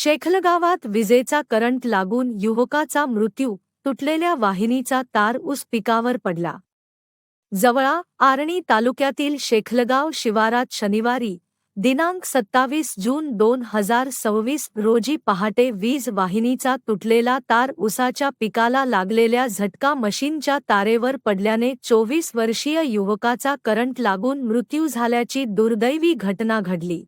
शेखलगावात विजेचा करंट लागून युवकाचा मृत्यू, तुटलेल्या वाहिनीचा तार ऊस पिकावर पडला. जवळा आर्णी तालुक्यातील शेखलगाव शिवारात शनिवारी दिनांक 27 जून 2026 रोजी पहाटे वीज वाहिनीचा तुटलेला तार ऊसाच्या पिकाला लागलेल्या झटका मशीनच्या तारेवर पडल्याने 24 वर्षीय युवकाचा करंट लागून मृत्यू झाल्याची दुर्दैवी घटना घडली.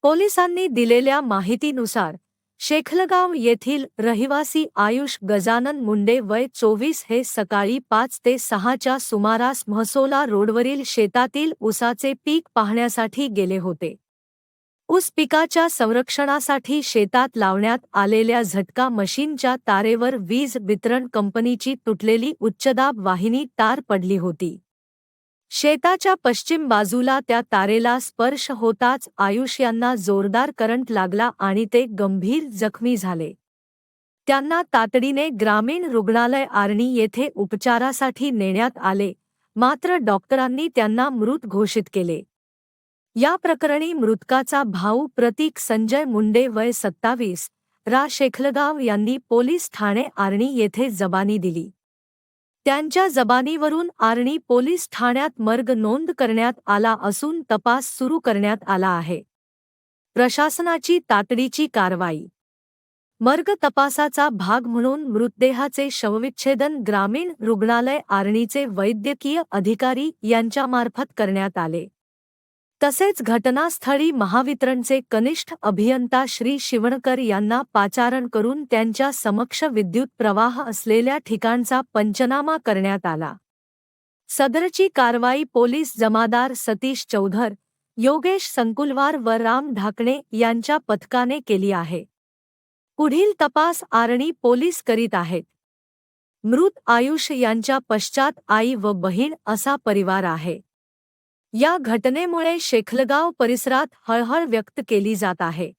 पोलिसांनी दिलेल्या माहितीनुसार शेखलगाव येथील रहिवासी आयुष गजानन मुंडे वय 24 हे सकाळी 5 ते 6 च्या सुमारास म्हसोला रोडवरील शेतातील ऊसाचे पीक पाहण्यासाठी गेले होते. ऊस पिकाच्या संरक्षणासाठी शेतात लावण्यात आलेल्या झटका मशीनच्या तारेवर वीज वितरण कंपनीची तुटलेली उच्चदाब वाहिनी तार पडली होती. शेताच्या पश्चिम बाजूला त्या तारेला स्पर्श होताच आयुष यांना जोरदार करंट लागला आणि ते गंभीर जखमी झाले. त्यांना तातडीने ग्रामीण रुग्णालय आर्णी येथे उपचारासाठी नेण्यात आले, मात्र डॉक्टरांनी त्यांना मृत घोषित केले. या प्रकरणी मृतकाचा भाऊ प्रतीक संजय मुंडे वय 27 रा शेखलगाव यांनी पोलीस ठाणे आर्णी येथे जबानी दिली. त्यांच्या जबानीवरून आर्णी पोलीस ठाण्यात मर्ग नोंद करण्यात आला असून तपास सुरू करण्यात आला आहे. प्रशासनाची तातडीची कारवाई. मर्ग तपासाचा भाग म्हणून मृतदेहाचे शवविच्छेदन ग्रामीण रुग्णालय आर्णीचे वैद्यकीय अधिकारी यांच्यामार्फत करण्यात आले. तसेच घटनास्थळी महावितरणचे कनिष्ठ अभियंता श्री शिवणकर यांना पाचारण करून त्यांच्या समक्ष विद्युत प्रवाह असलेल्या ठिकाणचा पंचनामा करण्यात आला. सदरची कारवाई पोलीस जमादार सतीश चौधर, योगेश संकुलवार व राम ढाकणे यांच्या पथकाने केली आहे. पुढील तपास आर्णी पोलीस करीत आहेत. मृत आयुष यांच्या पश्चात आई व बहीण असा परिवार आहे. या घटनेमुळे शेखलगाव परिसरात हळहळ व्यक्त केली जात आहे.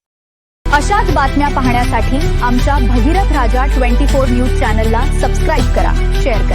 अशाच बातम्या पाहण्यासाठी आमच्या भगीरथ राजा 24 न्यूज चॅनलला सबस्क्राईब करा, शेअर करा.